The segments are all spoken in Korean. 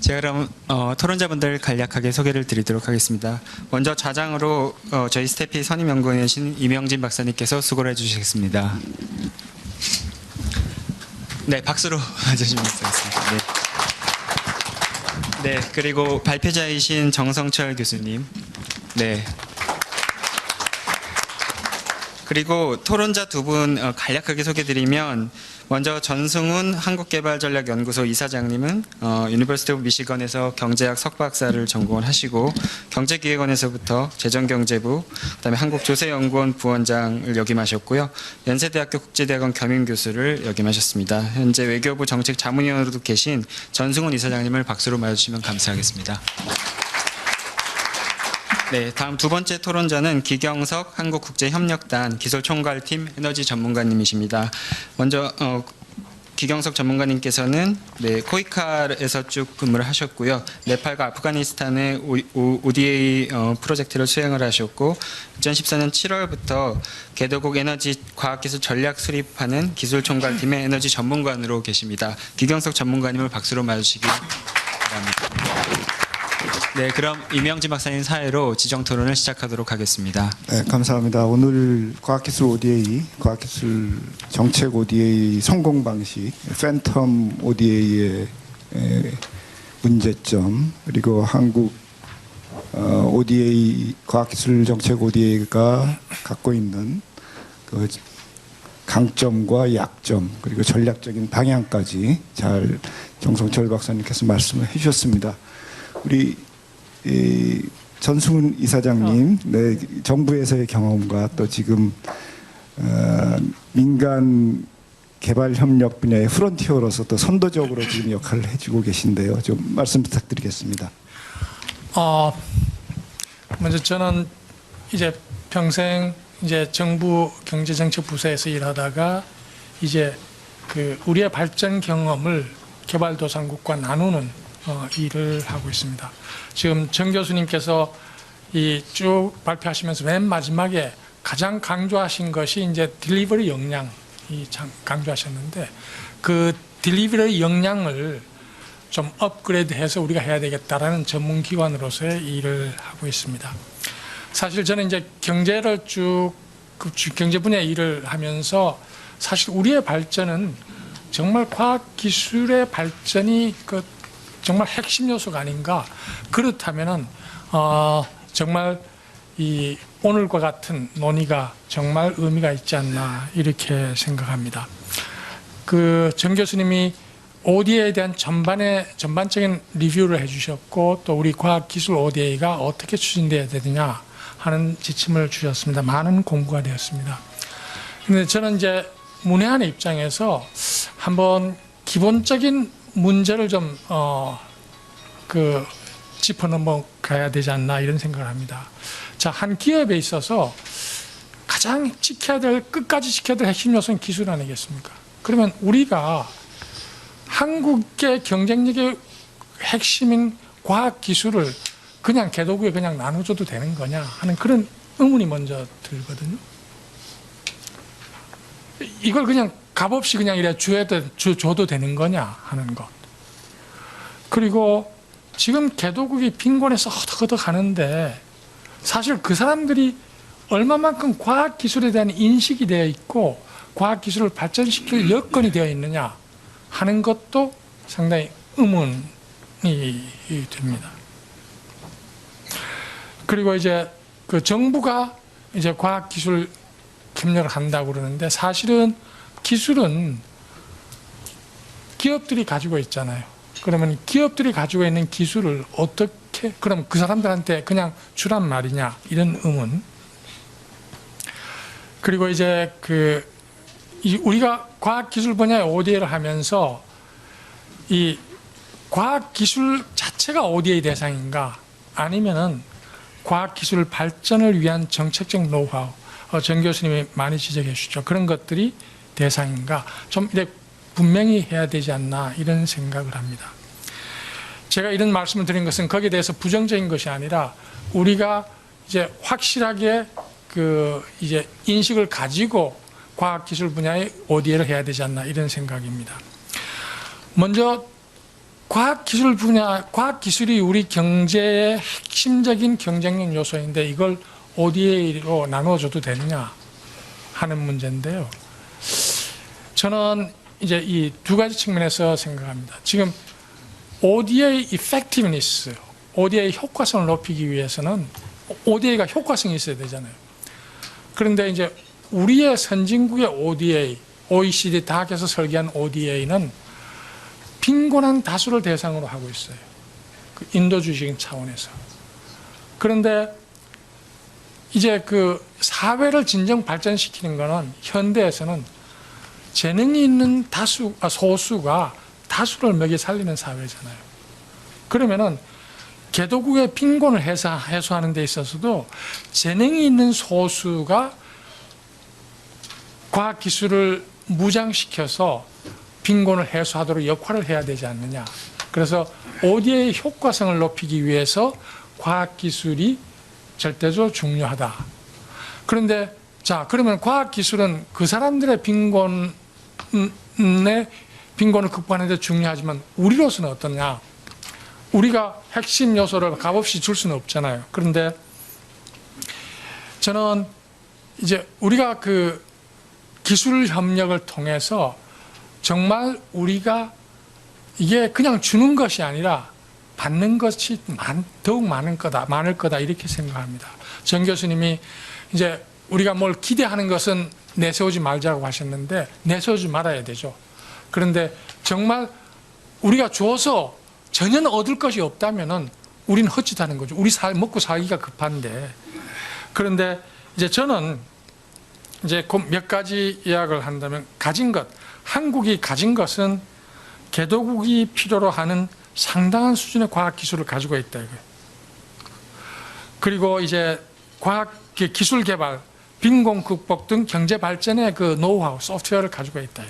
제가 그럼 토론자분들 간략하게 소개를 드리도록 하겠습니다. 먼저 좌장으로 저희 스태피 선임연구원이신 이명진 박사님께서 수고를 해주시겠습니다. 네, 박수로 맞아주시면 되겠습니다. 네, 그리고 발표자이신 정성철 교수님. 네. 그리고 토론자 두 분 간략하게 소개드리면 먼저 전승훈 한국개발전략연구소 이사장님은 유니버시티 오브 미시건에서 경제학 석박사를 전공을 하시고 경제기획원에서부터 재정경제부, 그다음에 한국조세연구원 부원장을 역임하셨고요. 연세대학교 국제대학원 겸임교수를 역임하셨습니다. 현재 외교부 정책자문위원으로도 계신 전승훈 이사장님을 박수로 맞아주시면 감사하겠습니다. 네, 다음 두 번째 토론자는 기경석 한국국제협력단 기술총괄팀 에너지 전문가님이십니다. 먼저 기경석 전문가님께서는 코이카에서 쭉 근무를 하셨고요. 네팔과 아프가니스탄의 ODA 프로젝트를 수행을 하셨고 2014년 7월부터 개도국 에너지 과학기술 전략 수립하는 기술총괄팀의 에너지 전문관으로 계십니다. 기경석 전문가님을 박수로 맞으시기 바랍니다. 네, 그럼 이명진 박사님 사회로 지정 토론을 시작하도록 하겠습니다. 네, 감사합니다. 오늘 과학기술 ODA, 과학기술 정책 ODA 성공 방식, 팬텀 ODA의 문제점, 그리고 한국 ODA, 과학기술 정책 ODA가 갖고 있는 그 강점과 약점, 그리고 전략적인 방향까지 잘 정성철 박사님께서 말씀을 해주셨습니다. 우리 전승훈 이사장님, 네, 정부에서의 경험과 또 지금 민간 개발 협력 분야의 프론티어로서 또 선도적으로 지금 역할을 해주고 계신데요. 좀 말씀 부탁드리겠습니다. 먼저 저는 이제 평생 이제 정부 경제정책부서에서 일하다가 이제 그 우리의 발전 경험을 개발도상국과 나누는 일을 하고 있습니다. 지금 정 교수님께서 이 쭉 발표하시면서 맨 마지막에 가장 강조하신 것이 이제 딜리버리 역량이 강조하셨는데 그 딜리버리 역량을 좀 업그레이드해서 우리가 해야 되겠다라는 전문기관으로서의 일을 하고 있습니다. 사실 저는 이제 경제를 쭉 경제 분야 일을 하면서 사실 우리의 발전은 정말 과학기술의 발전이 정말 핵심 요소가 아닌가. 그렇다면은 정말 이 오늘과 같은 논의가 정말 의미가 있지 않나 이렇게 생각합니다. 그 정 교수님이 ODA에 대한 전반적인 리뷰를 해주셨고 또 우리 과학기술 ODA가 어떻게 추진돼야 되느냐 하는 지침을 주셨습니다. 많은 공부가 되었습니다. 그런데 저는 이제 문외한의 입장에서 한번 기본적인 문제를 좀 짚어 넘어가야 되지 않나 이런 생각을 합니다. 자, 한 기업에 있어서 가장 끝까지 지켜야 될 핵심 요소는 기술 아니겠습니까? 그러면 우리가 한국의 경쟁력의 핵심인 과학 기술을 그냥 개도국에 그냥 나눠줘도 되는 거냐 하는 그런 의문이 먼저 들거든요. 이걸 그냥 값없이 그냥 이래 줘도 되는 거냐 하는 것. 그리고 지금 개도국이 빈곤해서 허덕허덕 하는데 사실 그 사람들이 얼마만큼 과학기술에 대한 인식이 되어 있고 과학기술을 발전시킬 여건이 되어 있느냐 하는 것도 상당히 의문이 됩니다. 그리고 이제 그 정부가 이제 과학기술 협력을 한다고 그러는데 사실은 기술은 기업들이 가지고 있잖아요. 그러면 기업들이 가지고 있는 기술을 어떻게 그럼 그 사람들한테 그냥 주란 말이냐 이런 의문. 그리고 이제 우리가 과학기술 분야의 ODA를 하면서 이 과학기술 자체가 ODA 대상인가 아니면은 과학기술 발전을 위한 정책적 노하우, 정 교수님이 많이 지적해 주시죠. 그런 것들이 대상인가 좀 이렇게 분명히 해야 되지 않나 이런 생각을 합니다. 제가 이런 말씀을 드린 것은 거기에 대해서 부정적인 것이 아니라 우리가 이제 확실하게 이제 인식을 가지고 과학기술 분야의 ODA를 해야 되지 않나 이런 생각입니다. 먼저 과학기술 분야, 과학기술이 우리 경제의 핵심적인 경쟁력 요소인데 이걸 ODA로 나누어줘도 되느냐 하는 문제인데요. 저는 이제 이 두 가지 측면에서 생각합니다. 지금 ODA effectiveness, ODA 효과성을 높이기 위해서는 ODA가 효과성이 있어야 되잖아요. 그런데 이제 우리의 선진국의 ODA, OECD 다학에서 설계한 ODA는 빈곤한 다수를 대상으로 하고 있어요. 그 인도주의적인 차원에서. 그런데 이제 그 사회를 진정 발전시키는 거는 현대에서는 재능이 있는 소수가 다수를 먹여 살리는 사회잖아요. 그러면은 개도국의 빈곤을 해소하는 데 있어서도 재능이 있는 소수가 과학기술을 무장시켜서 빈곤을 해소하도록 역할을 해야 되지 않느냐. 그래서 ODA의 효과성을 높이기 위해서 과학기술이 절대적으로 중요하다. 그런데 자, 그러면 과학기술은 그 사람들의 빈곤을 극복하는 데 중요하지만 우리로서는 어떠냐? 우리가 핵심 요소를 값없이 줄 수는 없잖아요. 그런데 저는 이제 우리가 그 기술 협력을 통해서 정말 우리가 이게 그냥 주는 것이 아니라 받는 것이 더욱 많을 거다 이렇게 생각합니다. 정 교수님이 이제 우리가 뭘 기대하는 것은 내세우지 말자고 하셨는데 내세우지 말아야 되죠. 그런데 정말 우리가 줘서 전혀 얻을 것이 없다면은 우리는 헛짓하는 거죠. 우리 먹고 살기가 급한데. 그런데 이제 저는 이제 몇 가지 이야기를 한다면 가진 것, 한국이 가진 것은 개도국이 필요로 하는 상당한 수준의 과학기술을 가지고 있다 이거예요. 그리고 이제 기술 개발, 빈곤 극복 등 경제 발전의 그 노하우, 소프트웨어를 가지고 있다.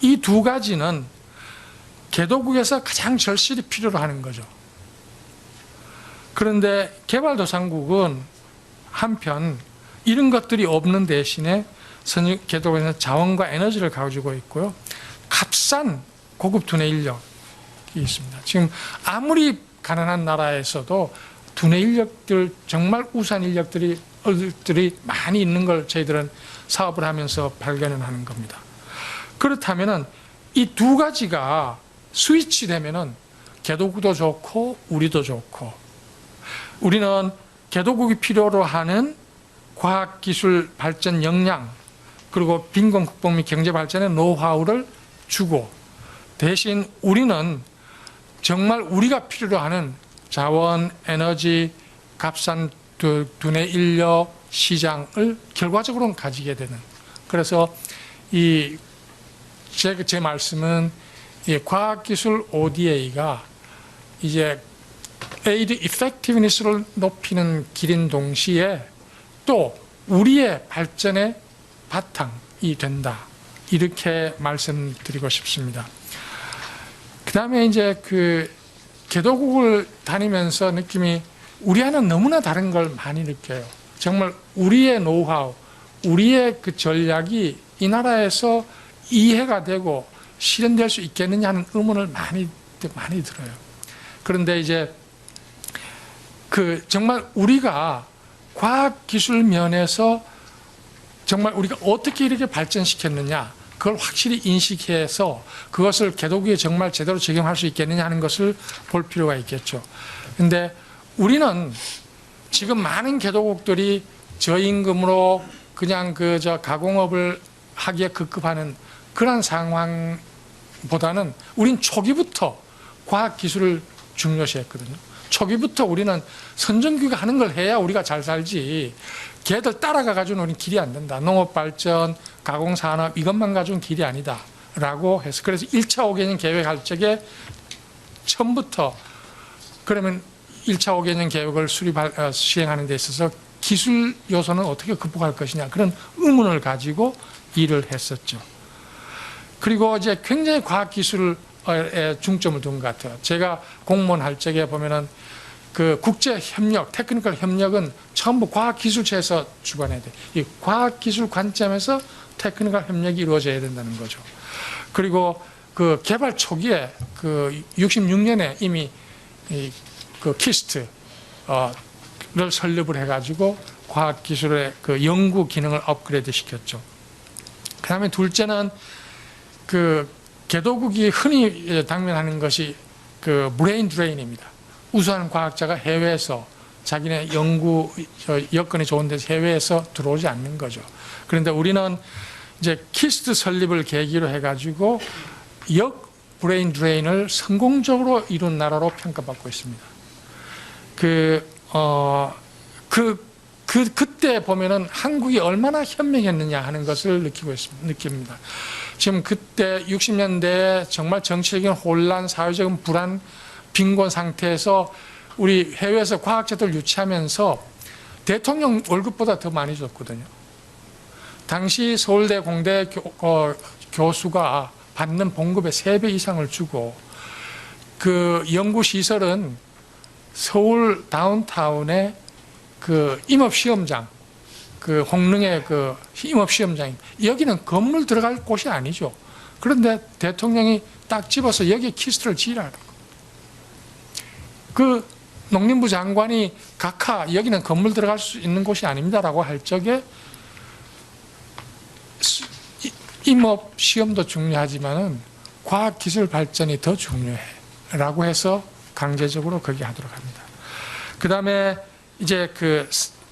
이 두 가지는 개도국에서 가장 절실히 필요로 하는 거죠. 그런데 개발도상국은 한편 이런 것들이 없는 대신에 개도국에는 자원과 에너지를 가지고 있고요. 값싼 고급 두뇌 인력이 있습니다. 지금 아무리 가난한 나라에서도 두뇌 인력들, 정말 우수한 인력들이 많이 있는 걸 저희들은 사업을 하면서 발견을 하는 겁니다. 그렇다면은 이 두 가지가 스위치 되면은 개도국도 좋고 우리도 좋고, 우리는 개도국이 필요로 하는 과학기술 발전 역량, 그리고 빈곤 극복 및 경제 발전의 노하우를 주고, 대신 우리는 정말 우리가 필요로 하는 자원, 에너지, 값싼 두뇌 인력 시장을 결과적으로는 가지게 되는. 그래서 제 말씀은 이 과학기술 ODA가 이제 에이드 이펙티브니스를 높이는 길인 동시에 또 우리의 발전의 바탕이 된다. 이렇게 말씀드리고 싶습니다. 그 다음에 이제 그 개도국을 다니면서 느낌이 우리와는 너무나 다른 걸 많이 느껴요. 정말 우리의 노하우, 우리의 그 전략이 이 나라에서 이해가 되고 실현될 수 있겠느냐 하는 의문을 많이 들어요. 그런데 이제 그 정말 우리가 과학기술 면에서 정말 우리가 어떻게 이렇게 발전시켰느냐, 그걸 확실히 인식해서 그것을 개도국에 정말 제대로 적용할 수 있겠느냐 하는 것을 볼 필요가 있겠죠. 근데 우리는 지금 많은 개도국들이 저임금으로 그냥 가공업을 하기에 급급하는 그런 상황보다는 우린 초기부터 과학기술을 중요시했거든요. 초기부터 우리는 선진국이 하는 걸 해야 우리가 잘 살지, 걔들 따라가가지고는 우리는 길이 안 된다. 농업발전, 가공산업 이것만 가지고는 길이 아니다 라고 해서, 그래서 1차 5개년 계획할 적에 처음부터 그러면 1차 5개년 계획을 시행하는 데 있어서 기술 요소는 어떻게 극복할 것이냐, 그런 의문을 가지고 일을 했었죠. 그리고 이제 굉장히 과학기술에 중점을 둔 것 같아요. 제가 공무원 할 적에 보면은 그 국제협력, 테크니컬 협력은 전부 과학기술체에서 주관해야 돼. 이 과학기술 관점에서 테크니컬 협력이 이루어져야 된다는 거죠. 그리고 그 개발 초기에 그 66년에 이미 그 키스트 를 설립을 해가지고 과학기술의 그 연구 기능을 업그레이드 시켰죠. 그 다음에 둘째는 그 개도국이 흔히 당면하는 것이 그 브레인 드레인입니다. 우수한 과학자가 해외에서 자기네 연구 여건이 좋은 데서 해외에서 들어오지 않는 거죠. 그런데 우리는 이제 키스트 설립을 계기로 해가지고 역 브레인 드레인을 성공적으로 이룬 나라로 평가받고 있습니다. 그때 보면은 한국이 얼마나 현명했느냐 하는 것을 느낍니다. 지금 그때 60년대에 정말 정치적인 혼란, 사회적인 불안, 빈곤 상태에서 우리 해외에서 과학자들 유치하면서 대통령 월급보다 더 많이 줬거든요. 당시 서울대 공대 교수가 받는 봉급의 3배 이상을 주고 그 연구시설은 서울 다운타운에 그 임업시험장, 그 홍릉의 그 임업시험장, 여기는 건물 들어갈 곳이 아니죠. 그런데 대통령이 딱 집어서 여기에 키스트를 지으라는 거. 그 농림부 장관이 각하 여기는 건물 들어갈 수 있는 곳이 아닙니다라고 할 적에 임업시험도 중요하지만은 과학기술 발전이 더 중요해라고 해서 강제적으로 거기 하도록 합니다. 그 다음에 이제 그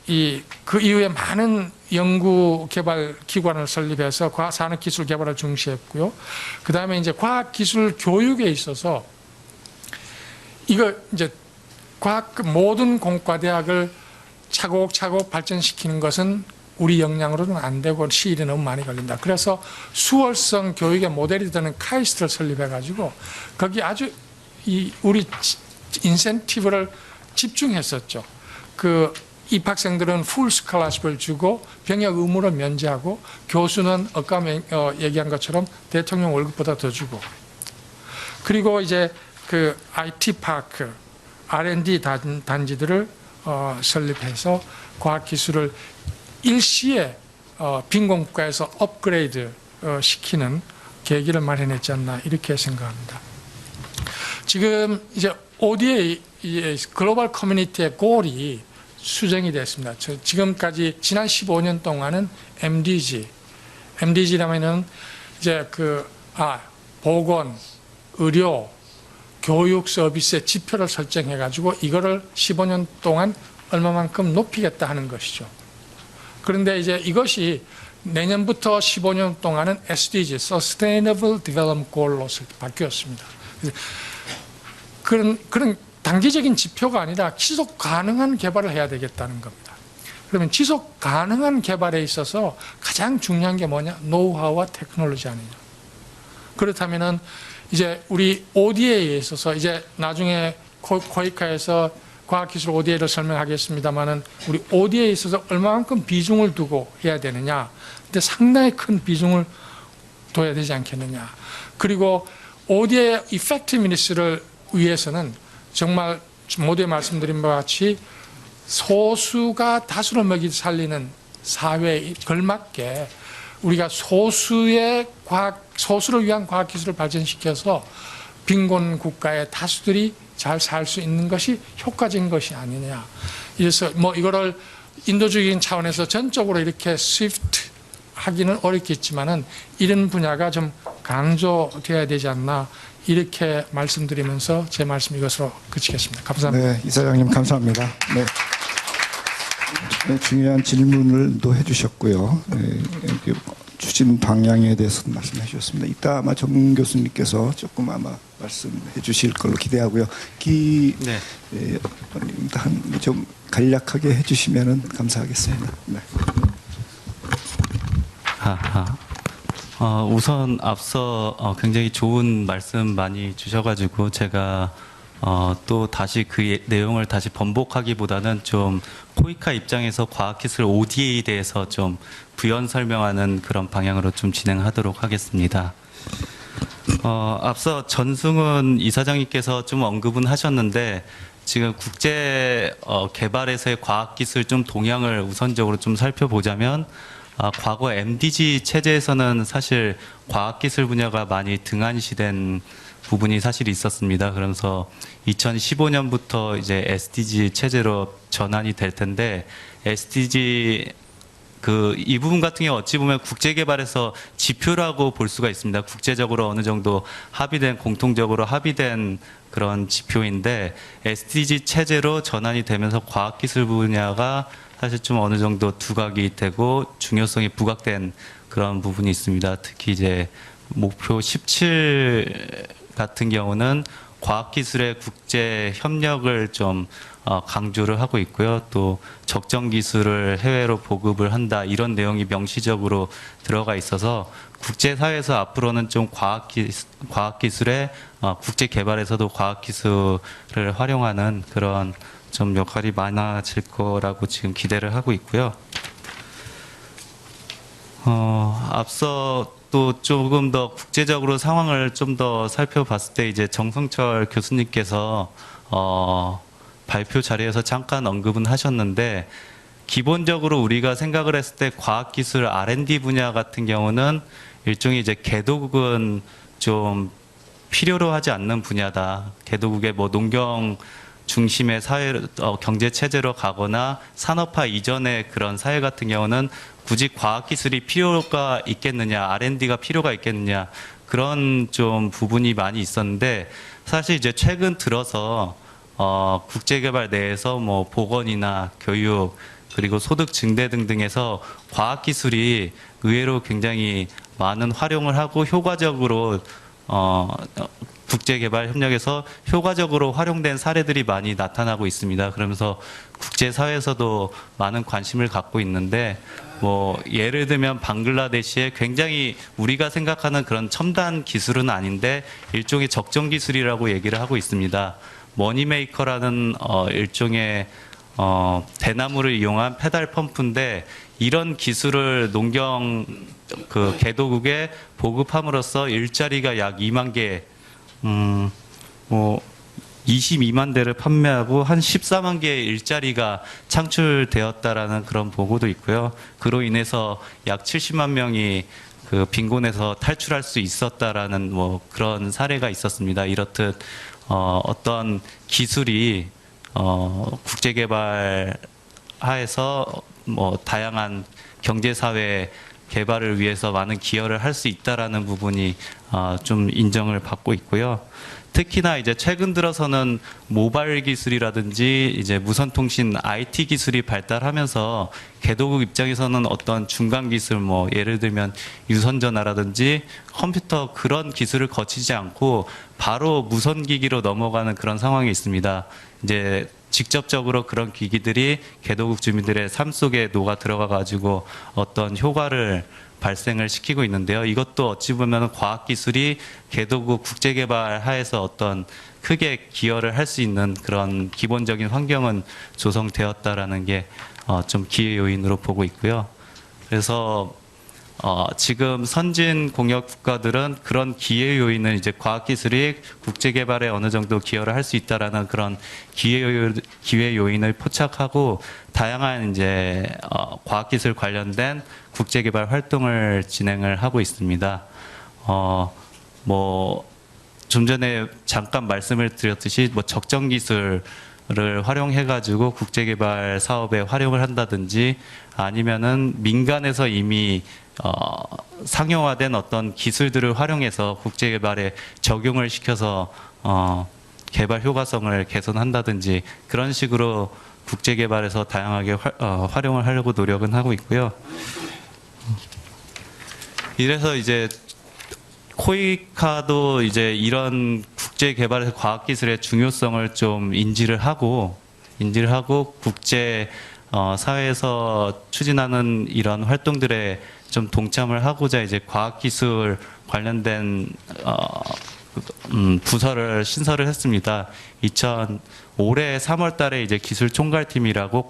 이후에 많은 연구 개발 기관을 설립해서 산업기술 개발을 중시했고요. 그 다음에 이제 과학기술 교육에 있어서 이거 이제 모든 공과대학을 차곡차곡 발전시키는 것은 우리 역량으로는 안 되고 시일이 너무 많이 걸린다. 그래서 수월성 교육의 모델이 되는 카이스트를 설립해가지고 거기 아주 우리 인센티브를 집중했었죠. 그 입학생들은 풀 스칼라십을 주고 병역 의무를 면제하고 교수는 아까 얘기한 것처럼 대통령 월급보다 더 주고 그리고 이제 그 IT 파크, R&D 단지들을 설립해서 과학기술을 일시에 빈곤 국가에서 업그레이드 시키는 계기를 마련했지 않나 이렇게 생각합니다. 지금 이제 ODA 글로벌 커뮤니티의 골이 수정이 됐습니다. 지금까지 지난 15년 동안은 MDG라면은 이제 보건, 의료, 교육 서비스의 지표를 설정해 가지고 이거를 15년 동안 얼마만큼 높이겠다 하는 것이죠. 그런데 이제 이것이 내년부터 15년 동안은 SDG, Sustainable Development Goal로 바뀌었습니다. 그런 단기적인 지표가 아니라 지속 가능한 개발을 해야 되겠다는 겁니다. 그러면 지속 가능한 개발에 있어서 가장 중요한 게 뭐냐? 노하우와 테크놀로지 아니냐. 그렇다면은 이제 우리 ODA에 있어서 이제 나중에 코이카에서 과학기술 ODA를 설명하겠습니다만은 우리 ODA에 있어서 얼마만큼 비중을 두고 해야 되느냐. 근데 상당히 큰 비중을 둬야 되지 않겠느냐. 그리고 ODA effectiveness를 위해서는 정말 모두에 말씀드린 바와 같이 소수가 다수를 먹이 살리는 사회에 걸맞게 우리가 소수를 위한 과학기술을 발전시켜서 빈곤 국가의 다수들이 잘 살 수 있는 것이 효과적인 것이 아니냐. 그래서 이거를 인도주의적인 차원에서 전적으로 이렇게 스위프트 하기는 어렵겠지만은 이런 분야가 좀 강조되어야 되지 않나 이렇게 말씀드리면서 제 말씀 이것으로 그치겠습니다. 감사합니다. 네, 이사장님 감사합니다. 네. 네, 중요한 질문을 또 해주셨고요. 네, 추진 방향에 대해서 말씀해 주셨습니다. 이따 아마 정 교수님께서 조금 아마 말씀해 주실 걸로 기대하고요. 네. 좀 간략하게 해주시면 감사하겠습니다. 네. 우선 앞서 굉장히 좋은 말씀 많이 주셔가지고 제가 또 다시 그 내용을 다시 번복하기보다는 좀 코이카 입장에서 과학기술 ODA에 대해서 좀 부연 설명하는 그런 방향으로 좀 진행하도록 하겠습니다. 앞서 전승훈 이사장님께서 좀 언급은 하셨는데 지금 국제 개발에서의 과학기술 좀 동향을 우선적으로 좀 살펴보자면 과거 MDG 체제에서는 사실 과학기술 분야가 많이 등한시된 부분이 사실 있었습니다. 그러면서 2015년부터 이제 SDG 체제로 전환이 될 텐데 SDG 이 부분 같은 경우 어찌 보면 국제개발에서 지표라고 볼 수가 있습니다. 국제적으로 어느 정도 공통적으로 합의된 그런 지표인데 SDG 체제로 전환이 되면서 과학기술 분야가 사실 좀 어느 정도 두각이 되고 중요성이 부각된 그런 부분이 있습니다. 특히 이제 목표 17 같은 경우는 과학기술의 국제 협력을 좀 강조를 하고 있고요. 또 적정 기술을 해외로 보급을 한다 이런 내용이 명시적으로 들어가 있어서 국제사회에서 앞으로는 좀 과학기술의 국제 개발에서도 과학기술을 활용하는 그런 좀 역할이 많아질 거라고 지금 기대를 하고 있고요. 앞서 또 조금 더 국제적으로 상황을 좀 더 살펴봤을 때 이제 정성철 교수님께서 발표 자리에서 잠깐 언급은 하셨는데 기본적으로 우리가 생각을 했을 때 과학기술 R&D 분야 같은 경우는 일종의 이제 개도국은 좀 필요로 하지 않는 분야다. 개도국의 뭐 농경 중심의 사회 경제 체제로 가거나 산업화 이전의 그런 사회 같은 경우는 굳이 과학기술이 필요가 있겠느냐, R&D가 필요가 있겠느냐 그런 좀 부분이 많이 있었는데 사실 이제 최근 들어서 국제개발 내에서 뭐 보건이나 교육 그리고 소득 증대 등등에서 과학기술이 의외로 굉장히 많은 활용을 하고 효과적으로 국제개발 협력에서 효과적으로 활용된 사례들이 많이 나타나고 있습니다. 그러면서 국제사회에서도 많은 관심을 갖고 있는데 뭐 예를 들면 방글라데시에 굉장히 우리가 생각하는 그런 첨단 기술은 아닌데 일종의 적정 기술이라고 얘기를 하고 있습니다. 머니메이커라는 일종의 대나무를 이용한 페달 펌프인데 이런 기술을 농경 개도국에 보급함으로써 일자리가 약 2만 개, 22만 대를 판매하고 한 14만 개의 일자리가 창출되었다라는 그런 보고도 있고요. 그로 인해서 약 70만 명이 빈곤에서 탈출할 수 있었다라는 뭐 그런 사례가 있었습니다. 이렇듯 어떤 기술이 국제개발 하에서 뭐 다양한 경제사회 개발을 위해서 많은 기여를 할 수 있다라는 부분이 좀 인정을 받고 있고요. 특히나 이제 최근 들어서는 모바일 기술이라든지 이제 무선통신 IT 기술이 발달하면서 개도국 입장에서는 어떤 중간 기술 뭐 예를 들면 유선전화라든지 컴퓨터 그런 기술을 거치지 않고 바로 무선기기로 넘어가는 그런 상황이 있습니다. 이제 직접적으로 그런 기기들이 개도국 주민들의 삶 속에 녹아 들어가 가지고 어떤 효과를 발생을 시키고 있는데요. 이것도 어찌 보면 과학기술이 개도국 국제개발 하에서 어떤 크게 기여를 할 수 있는 그런 기본적인 환경은 조성되었다라는 게 좀 기회 요인으로 보고 있고요. 그래서 지금 선진 공역 국가들은 그런 기회 요인을 이제 과학기술이 국제개발에 어느 정도 기여를 할 수 있다라는 그런 기회 요인을 포착하고 다양한 이제 과학기술 관련된 국제개발 활동을 진행을 하고 있습니다. 좀 전에 잠깐 말씀을 드렸듯이 뭐 적정 기술을 활용해가지고 국제개발 사업에 활용을 한다든지 아니면은 민간에서 이미 상용화된 어떤 기술들을 활용해서 국제개발에 적용을 시켜서 개발 효과성을 개선한다든지 그런 식으로 국제개발에서 다양하게 활용을 하려고 노력은 하고 있고요. 이래서 이제 코이카도 이제 이런 국제개발에서 과학기술의 중요성을 좀 인지를 하고 국제 사회에서 추진하는 이런 활동들에 좀 동참을 하고자 이제 과학기술 관련된 부서를 신설을 했습니다. 올해 3월 달에 이제 기술총괄팀이라고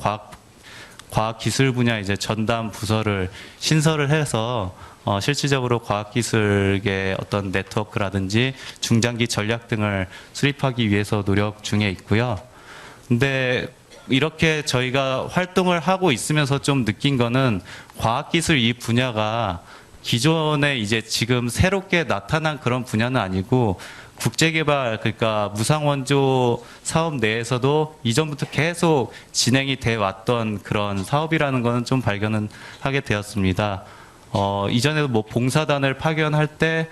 과학기술 분야 이제 전담 부서를 신설을 해서 실질적으로 과학기술의 어떤 네트워크라든지 중장기 전략 등을 수립하기 위해서 노력 중에 있고요. 근데 이렇게 저희가 활동을 하고 있으면서 좀 느낀 거는 과학기술 이 분야가 기존에 이제 지금 새롭게 나타난 그런 분야는 아니고 국제개발, 그러니까 무상원조 사업 내에서도 이전부터 계속 진행이 돼 왔던 그런 사업이라는 거는 좀 발견은 하게 되었습니다. 이전에도 뭐 봉사단을 파견할 때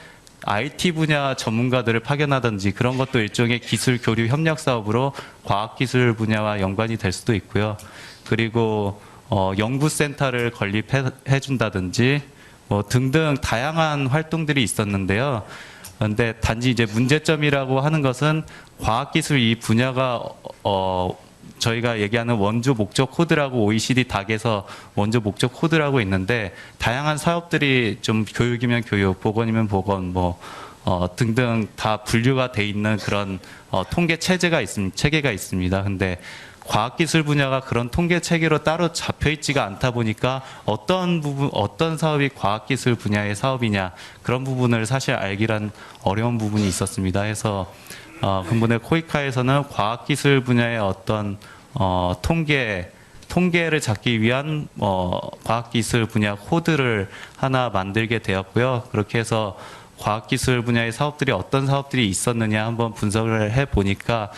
IT 분야 전문가들을 파견하든지 그런 것도 일종의 기술 교류 협력 사업으로 과학기술 분야와 연관이 될 수도 있고요. 그리고 연구센터를 건립해 준다든지 뭐 등등 다양한 활동들이 있었는데요. 그런데 단지 이제 문제점이라고 하는 것은 과학기술 이 분야가 저희가 얘기하는 원조 목적 코드라고 OECD 닥에서 원조 목적 코드라고 있는데 다양한 사업들이 좀 교육이면 교육, 보건이면 보건 뭐 등등 다 분류가 돼 있는 그런 통계 체계가 있습니다. 근데 과학기술 분야가 그런 통계 체계로 따로 잡혀 있지가 않다 보니까 어떤 사업이 과학기술 분야의 사업이냐 그런 부분을 사실 알기란 어려운 부분이 있었습니다. 해서 근본의 코이카에서는 과학기술 분야의 어떤 통계를 잡기 위한 과학기술 분야 코드를 하나 만들게 되었고요. 그렇게 해서 과학기술 분야의 사업들이 어떤 사업들이 있었느냐 한번 분석을 해 보니까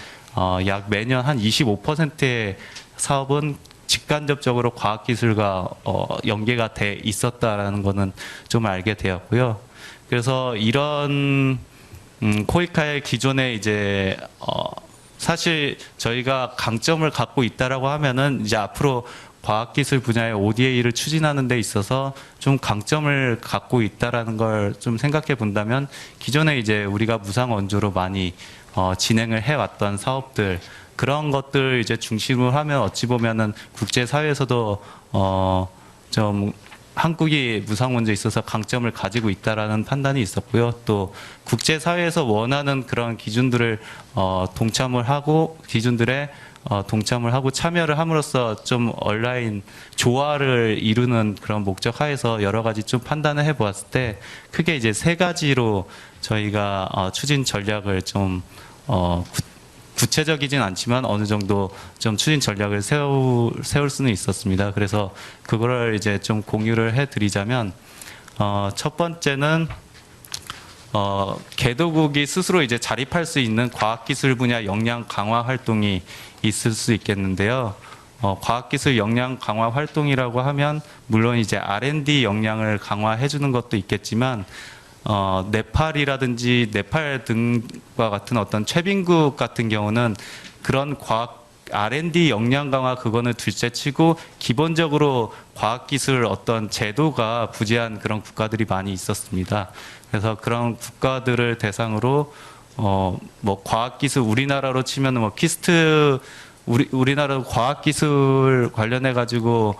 약 매년 한 25%의 사업은 직간접적으로 과학기술과 연계가 돼 있었다라는 거는 좀 알게 되었고요. 그래서 이런 코이카의 기존에 이제 사실 저희가 강점을 갖고 있다라고 하면은 이제 앞으로 과학기술 분야의 ODA를 추진하는 데 있어서 좀 강점을 갖고 있다라는 걸 좀 생각해 본다면 기존에 이제 우리가 무상 원조로 많이 진행을 해왔던 사업들 그런 것들 이제 중심으로 하면 어찌 보면은 국제 사회에서도 좀 한국이 무상 원조에 있어서 강점을 가지고 있다라는 판단이 있었고요. 또 국제 사회에서 원하는 그런 기준들을 동참을 하고 기준들에 동참을 하고 참여를 함으로써 좀 온라인 조화를 이루는 그런 목적 하에서 여러 가지 좀 판단을 해보았을 때 크게 이제 세 가지로 저희가 추진 전략을 좀 구체적이진 않지만 어느 정도 좀 추진 전략을 세울 수는 있었습니다. 그래서 그거를 이제 좀 공유를 해드리자면 첫 번째는 개도국이 스스로 이제 자립할 수 있는 과학기술 분야 역량 강화 활동이 있을 수 있겠는데요. 과학기술 역량 강화 활동이라고 하면 물론 이제 R&D 역량을 강화해 주는 것도 있겠지만 네팔이라든지 네팔 등과 같은 어떤 최빈국 같은 경우는 그런 과학 R&D 역량 강화 그거는 둘째치고 기본적으로 과학기술 어떤 제도가 부재한 그런 국가들이 많이 있었습니다. 그래서 그런 국가들을 대상으로 뭐 과학기술 우리나라로 치면은 뭐 키스트 우리나라 과학기술 관련해 가지고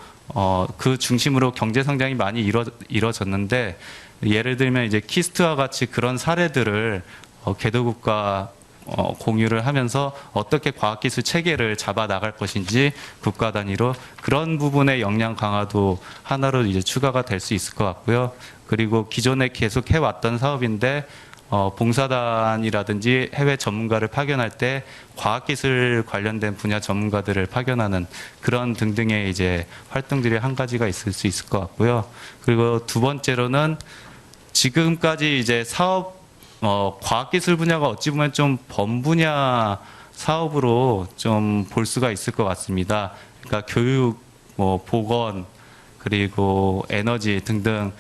그 중심으로 경제 성장이 많이 이뤄졌는데 예를 들면 이제 키스트와 같이 그런 사례들을 개도국과 공유를 하면서 어떻게 과학기술 체계를 잡아 나갈 것인지 국가 단위로 그런 부분의 역량 강화도 하나로 이제 추가가 될 수 있을 것 같고요. 그리고 기존에 계속 해왔던 사업인데 봉사단이라든지 해외 전문가를 파견할 때 과학기술 관련된 분야 전문가들을 파견하는 그런 등등의 이제 활동들이 한 가지가 있을 수 있을 것 같고요. 그리고 두 번째로는 지금까지 이제 사업 과학기술 분야가 어찌 보면 좀 범분야 사업으로 좀 볼 수가 있을 것 같습니다. 그러니까 교육, 뭐 보건, 그리고 에너지 등등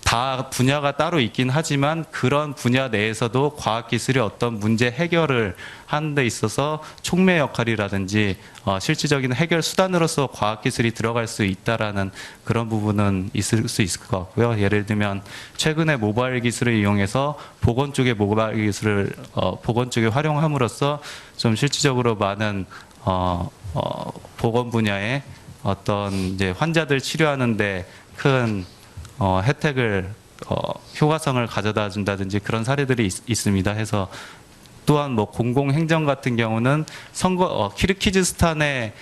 다 분야가 따로 있긴 하지만 그런 분야 내에서도 과학기술이 어떤 문제 해결을 하는 데 있어서 촉매 역할이라든지 실질적인 해결 수단으로서 과학기술이 들어갈 수 있다라는 그런 부분은 있을 수 있을 것 같고요. 예를 들면 최근에 모바일 기술을 이용해서 보건 쪽의 모바일 기술을 보건 쪽에 활용함으로써 좀 실질적으로 많은 보건 분야의 어떤 이제 환자들 치료하는데 큰 혜택을 효과성을 가져다 준다든지 그런 사례들이 있습니다. 해서 또한 뭐 공공행정 같은 경우는 키르기즈스탄의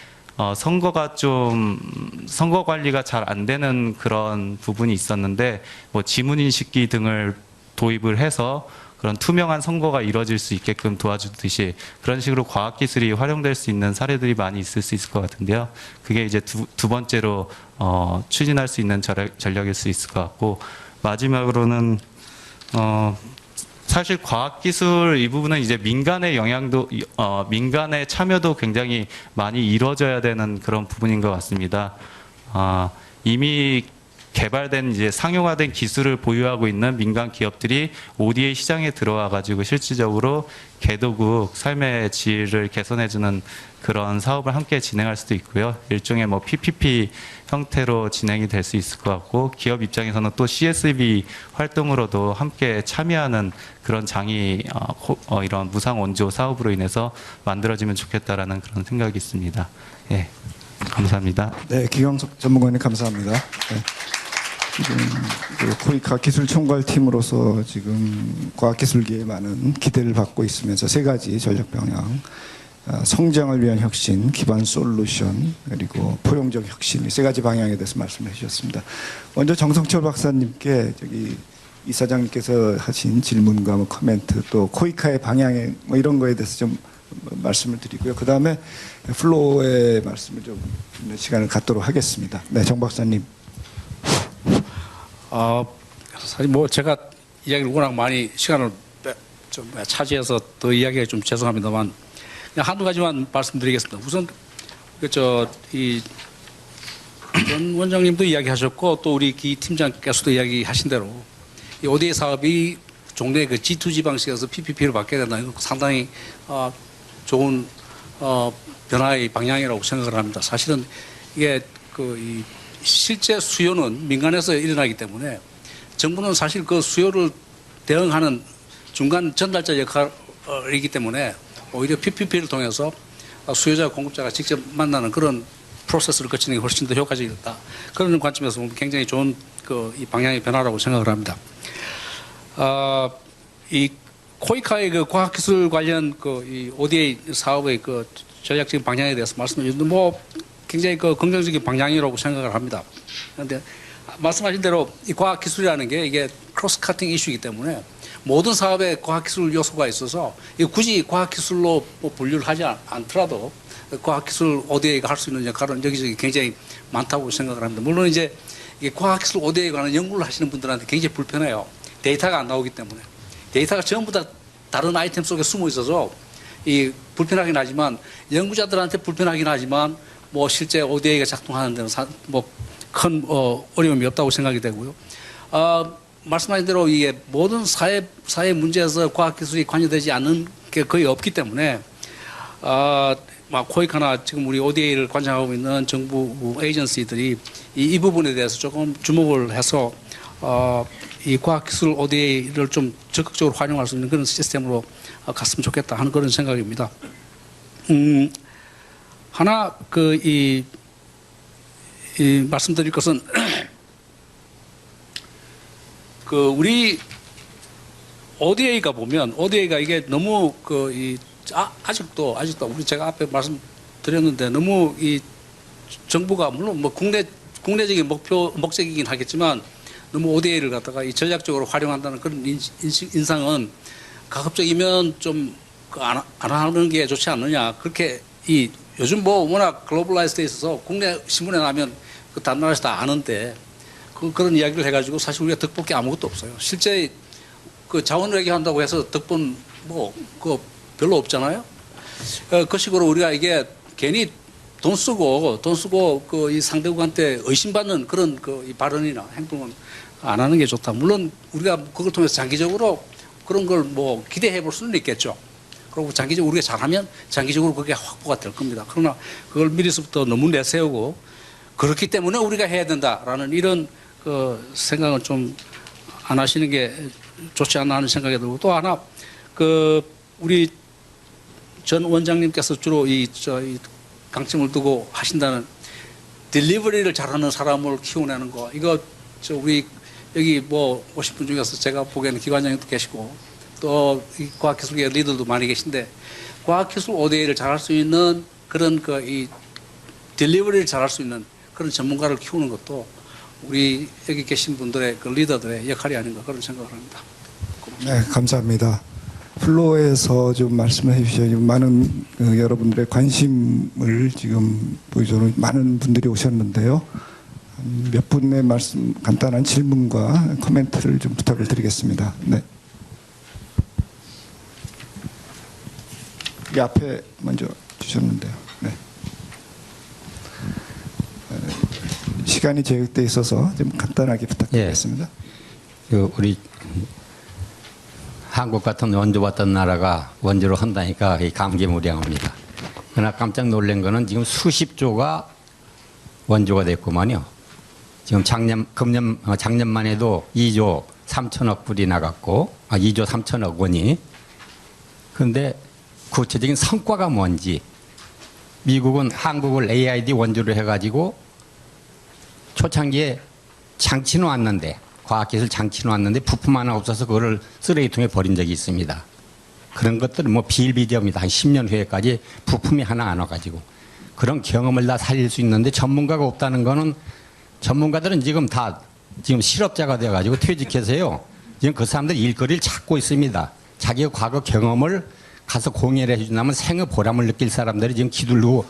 선거가 좀 선거 관리가 잘 안 되는 그런 부분이 있었는데 뭐 지문 인식기 등을 도입을 해서 그런 투명한 선거가 이루어질 수 있게끔 도와주듯이 그런 식으로 과학기술이 활용될 수 있는 사례들이 많이 있을 수 있을 것 같은데요. 그게 이제 두 번째로 추진할 수 있는 전략일 수 있을 것 같고, 마지막으로는 사실 과학기술 이 부분은 이제 민간의 영향도, 민간의 참여도 굉장히 많이 이루어져야 되는 그런 부분인 것 같습니다. 이미 개발된 이제 상용화된 기술을 보유하고 있는 민간 기업들이 ODA 시장에 들어와 가지고 실질적으로 개도국 삶의 질을 개선해주는 그런 사업을 함께 진행할 수도 있고요. 일종의 뭐 PPP 형태로 진행이 될 수 있을 것 같고, 기업 입장에서는 또 CSV 활동으로도 함께 참여하는 그런 장이 이런 무상 원조 사업으로 인해서 만들어지면 좋겠다라는 그런 생각이 있습니다. 예, 감사합니다. 네, 기광석 전문가님 감사합니다. 네. 지금 그 코이카 기술총괄팀으로서 지금 과학기술계에 많은 기대를 받고 있으면서 세 가지 전략 방향, 성장을 위한 혁신, 기반 솔루션, 그리고 포용적 혁신, 이 세 가지 방향에 대해서 말씀해 주셨습니다. 먼저 정성철 박사님께 저기 이사장님께서 하신 질문과 뭐 코멘트, 또 코이카의 방향에 뭐 이런 거에 대해서 좀 말씀을 드리고요. 그 다음에 플로어의 말씀을 좀 듣는 시간을 갖도록 하겠습니다. 네, 정 박사님. 사실 뭐 제가 이야기를 워낙 많이 시간을 좀 차지해서 더 이야기가 좀 죄송합니다만, 그냥 한두 가지만 말씀드리겠습니다. 우선 전 원장님도 이야기하셨고, 또 우리 기 팀장께서도 이야기하신 대로 이 ODA 사업이 종래 그 G2G 방식에서 PPP로 바뀌어야 된다. 이거 상당히 좋은 변화의 방향이라고 생각을 합니다. 사실은 이게 이 실제 수요는 민간에서 일어나기 때문에 정부는 사실 그 수요를 대응하는 중간 전달자 역할이기 때문에 오히려 PPP를 통해서 수요자와 공급자가 직접 만나는 그런 프로세스를 거치는 게 훨씬 더 효과적이다. 그런 관점에서 보면 굉장히 좋은 이 방향의 변화라고 생각을 합니다. 이 코이카의 그 과학기술 관련 이 ODA 사업의 그 전략적인 방향에 대해서 말씀을 드렸는데, 뭐 굉장히 긍정적인 방향이라고 생각을 합니다. 그런데 말씀하신 대로 이 과학기술이라는 게 이게 크로스 커팅 이슈이기 때문에 모든 사업에 과학기술 요소가 있어서 굳이 과학기술로 뭐 분류를 하지 않더라도 과학기술 ODA가 할 수 있는 역할은 여기저기 굉장히 많다고 생각을 합니다. 물론 이제 이게 과학기술 ODA에 관한 연구를 하시는 분들한테 굉장히 불편해요. 데이터가 안 나오기 때문에. 데이터가 전부 다 다른 아이템 속에 숨어 있어서 불편하긴 하지만, 연구자들한테 불편하긴 하지만 뭐 실제 ODA가 작동하는 데는 뭐 큰 어려움이 없다고 생각이 되고요. 말씀하신 대로 이게 모든 사회 문제에서 과학기술이 관여되지 않는 게 거의 없기 때문에 코이카나 지금 우리 ODA를 관장하고 있는 정부 에이전시들이 이 부분에 대해서 조금 주목을 해서 이 과학기술 ODA를 좀 적극적으로 활용할 수 있는 그런 시스템으로 갔으면 좋겠다 하는 그런 생각입니다. 하나 말씀드릴 것은 우리 ODA가 보면 ODA가 이게 너무 아직도 우리 제가 앞에 말씀드렸는데, 너무 이 정부가 물론 뭐 국내적인 목적이긴 하겠지만 너무 ODA를 갖다가 이 전략적으로 활용한다는 그런 인상은 가급적이면 좀 안 하는 게 좋지 않느냐. 그렇게 요즘 뭐 워낙 글로벌라이즈 돼 있어서 국내 신문에 나면 다른 나라에서 다 아는데 그런 이야기를 해가지고 사실 우리가 덕볼 게 아무것도 없어요. 실제 자원외교 한다고 해서 덕분 뭐 별로 없잖아요. 그 식으로 우리가 이게 괜히 돈 쓰고 이 상대국한테 의심받는 그런 이 발언이나 행동은 안 하는 게 좋다. 물론 우리가 그걸 통해서 장기적으로 그런 걸 뭐 기대해 볼 수는 있겠죠. 그리고 장기적으로 우리가 잘하면 장기적으로 그게 확보가 될 겁니다. 그러나 그걸 미리서부터 너무 내세우고 그렇기 때문에 우리가 해야 된다라는 이런 생각은 좀 안 하시는 게 좋지 않나 하는 생각이 들고, 또 하나 우리 전 원장님께서 주로 이 강점을 두고 하신다는 딜리버리를 잘하는 사람을 키워내는 거, 이거 우리 여기 뭐 오신 분 중에서 제가 보기에는 기관장님도 계시고 또 이 과학기술계 리더도 많이 계신데, 과학기술 ODA를 잘할 수 있는 그런 이 딜리버리를 잘할 수 있는 그런 전문가를 키우는 것도 우리 여기 계신 분들의 리더들의 역할이 아닌가 그런 생각을 합니다. 네, 감사합니다. 플로어에서 좀 말씀해 주셔서 많은 여러분들의 관심을 지금 보여주는 많은 분들이 오셨는데요. 몇 분의 말씀, 간단한 질문과 코멘트를 좀 부탁을 드리겠습니다. 네. 이 앞에 먼저 주셨는데요. 네. 시간이 제약돼 있어서 좀 간단하게 부탁드리겠습니다. 우리 한국 같은 원조 받던 나라가 원조로 한다니까 감개무량합니다. 그러나 깜짝 놀란 거는 지금 수십 조가 원조가 됐구만요. 지금 작년만 해도 2조 3천억 불이 나갔고, 2조 3천억 원이. 그런데 구체적인 성과가 뭔지, 미국은 한국을 AID 원조로 해가지고 초창기에 장치 놓았는데, 과학기술 장치 놓았는데 부품 하나 없어서 그거를 쓰레기통에 버린 적이 있습니다. 그런 것들은 뭐 비일비재합니다. 한 10년 후에까지 부품이 하나 안 와가지고. 그런 경험을 다 살릴 수 있는데 전문가가 없다는 거는, 전문가들은 지금 다 지금 실업자가 되어가지고 퇴직해서요. 지금 그 사람들 일거리를 찾고 있습니다. 자기의 과거 경험을 가서 공유를 해준다면 생의 보람을 느낄 사람들이 지금 기둘르고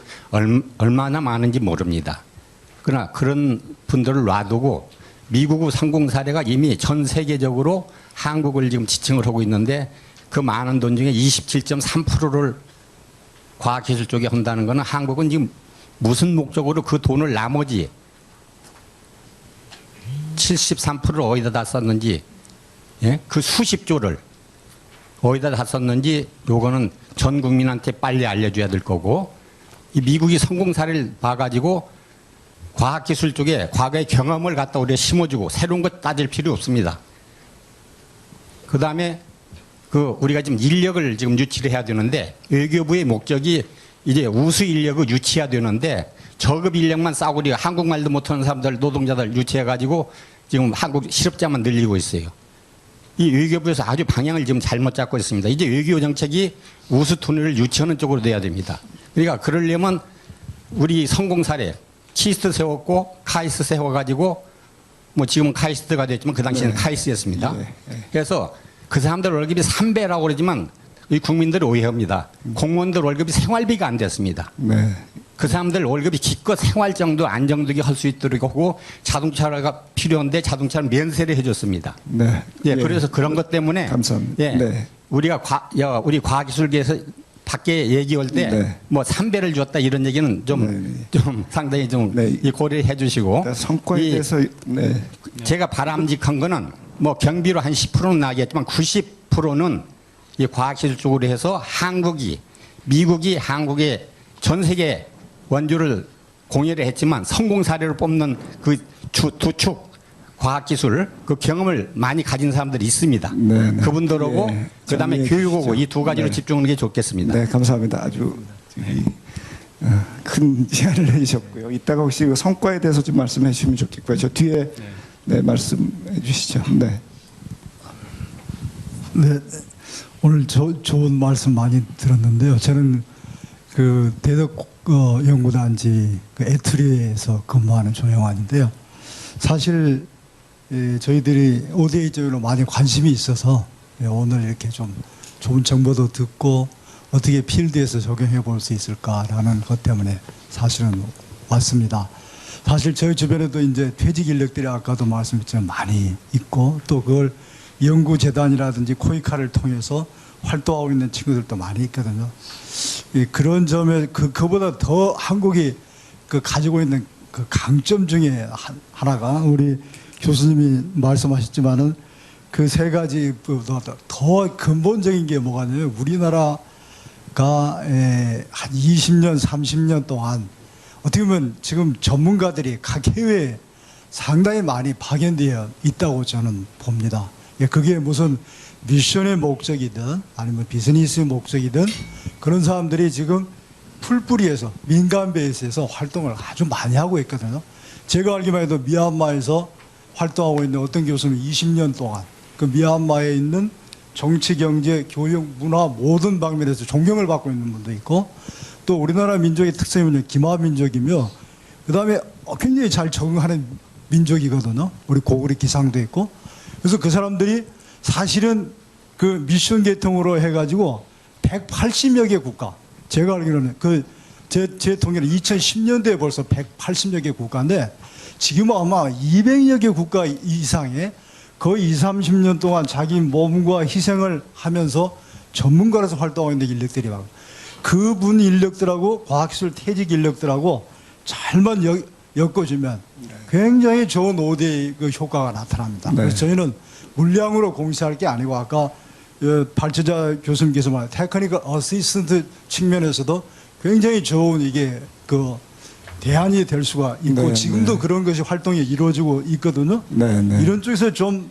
얼마나 많은지 모릅니다. 그러나 그런 분들을 놔두고 미국의 성공 사례가 이미 전 세계적으로 한국을 지금 지칭을 하고 있는데, 그 많은 돈 중에 27.3%를 과학기술 쪽에 한다는 것은 한국은 지금 무슨 목적으로 그 돈을 나머지 73%를 어디다 다 썼는지, 예? 그 수십조를 어디다 다 썼는지 요거는 전 국민한테 빨리 알려줘야 될 거고, 이 미국이 성공 사례를 봐가지고 과학기술 쪽에 과거의 경험을 갖다 우리가 심어주고 새로운 것 따질 필요 없습니다. 그 다음에 우리가 지금 인력을 지금 유치를 해야 되는데, 외교부의 목적이 이제 우수 인력을 유치해야 되는데, 저급 인력만 싸구려 한국말도 못하는 사람들, 노동자들 유치해가지고 지금 한국 실업자만 늘리고 있어요. 이 외교부에서 아주 방향을 지금 잘못 잡고 있습니다. 이제 외교 정책이 우수 투자를 유치하는 쪽으로 돼야 됩니다. 그러니까 그러려면 우리 성공 사례, 키스트 세웠고 카이스트 세워가지고, 뭐 지금은 카이스트가 됐지만 그 당시에는 카이스트였습니다. 그래서 그 사람들 월급이 3배라고 그러지만 이 국민들이 오해합니다. 공무원들 월급이 생활비가 안 됐습니다. 네. 그 사람들 월급이 기껏 생활 정도 안정되게 할 수 있도록 하고, 자동차가 필요한데 자동차는 면세를 해줬습니다. 네. 예, 그래서 그런 것 때문에 감사합니다. 예, 네. 우리가 우리 과학기술계에서 밖에 얘기할 때 네. 뭐 3배를 줬다 이런 얘기는 좀 상당히 좀 네. 고려해 주시고, 성과에 대해서 네. 제가 바람직한 거는 뭐 경비로 한 10%는 나겠지만 90%는 이 과학기술 쪽으로 해서 미국이 한국의 전 세계 원조를 공유를 했지만 성공 사례로 뽑는 그 두 축 과학기술 그 경험을 많이 가진 사람들이 있습니다. 네, 네. 그분들하고 예, 그다음에 정리해 교육하고 주시죠. 이 두 가지로 네. 집중하는 게 좋겠습니다. 네, 감사합니다. 아주 큰 제안을 해주셨고요. 이따가 혹시 그 성과에 대해서 좀 말씀해 주시면 좋겠고요. 저 뒤에 네, 말씀해 주시죠. 네. 네, 오늘 좋은 말씀 많이 들었는데요. 저는 그 대덕 연구단지 그 에투리에서 근무하는 조영환인데요. 사실 저희들이 ODA 쪽으로 많이 관심이 있어서 오늘 이렇게 좀 좋은 정보도 듣고 어떻게 필드에서 적용해 볼 수 있을까라는 것 때문에 사실은 왔습니다. 사실 저희 주변에도 이제 퇴직 인력들이 아까도 말씀드렸지만 많이 있고, 또 그걸 연구재단이라든지 코이카를 통해서 활동하고 있는 친구들도 많이 있거든요. 그런 점에 그보다 더 한국이 가지고 있는 그 강점 중에 하나가 우리 교수님이 말씀하셨지만은 그 세 가지보다 더 근본적인 게 뭐가냐면, 우리나라가 한 20년, 30년 동안 어떻게 보면 지금 전문가들이 각 해외에 상당히 많이 파견되어 있다고 저는 봅니다. 그게 무슨 미션의 목적이든 아니면 비즈니스의 목적이든 그런 사람들이 지금 풀뿌리에서 민간 베이스에서 활동을 아주 많이 하고 있거든요. 제가 알기만 해도 미얀마에서 활동하고 있는 어떤 교수는 20년 동안 그 미얀마에 있는 정치, 경제, 교육, 문화 모든 방면에서 존경을 받고 있는 분도 있고, 또 우리나라 민족의 특성이 기마민족이며 그 다음에 굉장히 잘 적응하는 민족이거든요. 우리 고구려 기상도 있고. 그래서 그 사람들이 사실은 그 미션 계통으로 해가지고 180여 개 국가, 제가 알기로는 제 통계는 2010년도에 벌써 180여 개 국가인데 지금은 아마 200여 개 국가 이상의 거의 20, 30년 동안 자기 몸과 희생을 하면서 전문가로서 활동하고 있는 인력들이 많아요. 그분 인력들하고 과학기술 퇴직 인력들하고 잘만 엮어주면 굉장히 좋은 5대 그 효과가 나타납니다. 네. 그래서 저희는 물량으로 공시할 게 아니고 아까 발제자 교수님께서 말한 테크니컬 어시스턴트 측면에서도 굉장히 좋은 이게 그 대안이 될 수가 있고 네, 지금도 네. 그런 것이 활동이 이루어지고 있거든요. 네, 네. 이런 쪽에서 좀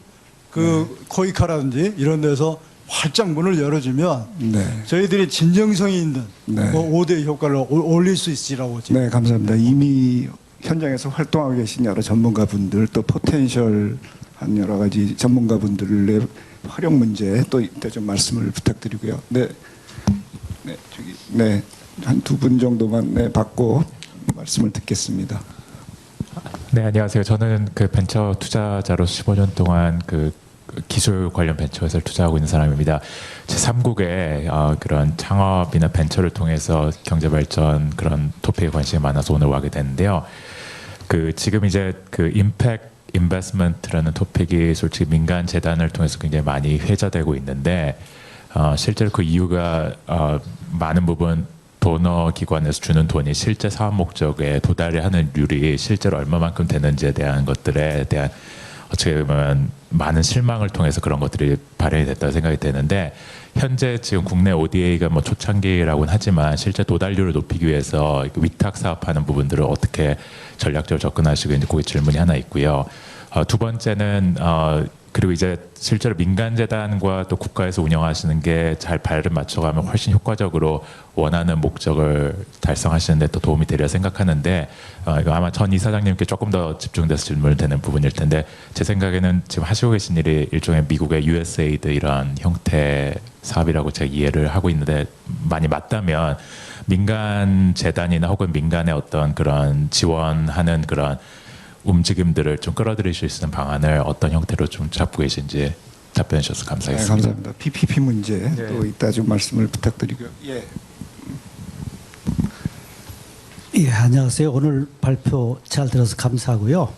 그 코이카라든지 이런 데서 활짝 문을 열어주면 네. 저희들이 진정성이 있는 네. 5대 효과를 올릴 수 있으리라고 지금. 네, 감사합니다. 이미 현장에서 활동하고 계신 여러 전문가분들 또 포텐셜한 여러 가지 전문가분들의 활용 문제 또 이때 좀 말씀을 부탁드리고요. 네, 네, 저기, 네, 한 두 분 정도만 네, 받고 말씀을 듣겠습니다. 네, 안녕하세요. 저는 그 벤처 투자자로 15년 동안 그 기술 관련 벤처에서 투자하고 있는 사람입니다. 제3국의 그런 창업이나 벤처를 통해서 경제 발전 그런 토픽에 관심이 많아서 오늘 와게 됐는데요. 그 지금 이제 그 임팩트 인베스트먼트라는 토픽이 솔직히 민간 재단을 통해서 굉장히 많이 회자되고 있는데 실제로 그 이유가 많은 부분 도너 기관에서 주는 돈이 실제 사업 목적에 도달을 하는 률이 실제로 얼마만큼 되는지에 대한 것들에 대한 어떻게 보면 많은 실망을 통해서 그런 것들이 발현이 됐다고 생각이 되는데 현재 지금 국내 ODA가 뭐 초창기라고는 하지만 실제 도달률을 높이기 위해서 위탁 사업하는 부분들을 어떻게 전략적으로 접근하시고 있는지 그게 질문이 하나 있고요. 두 번째는 그리고 이제 실제로 민간재단과 또 국가에서 운영하시는 게 잘 발을 맞춰가면 훨씬 효과적으로 원하는 목적을 달성하시는 데 또 도움이 되리라 생각하는데 이거 아마 전 이사장님께 조금 더 집중돼서 질문을 되는 부분일 텐데 제 생각에는 지금 하시고 계신 일이 일종의 미국의 USAID 이런 형태 사업이라고 제가 이해를 하고 있는데 많이 맞다면 민간 재단이나 혹은 민간의 어떤 그런 지원하는 그런 움직임들을 좀 끌어들이실 수 있는 방안을 어떤 형태로 좀 잡고 계신지 답변해 주셔서 네, 감사하겠습니다. 감사합니다. PPP 문제 또 이따 좀 말씀을 부탁드리고요. 예. 예, 안녕하세요. 오늘 발표 잘 들어서 감사하고요.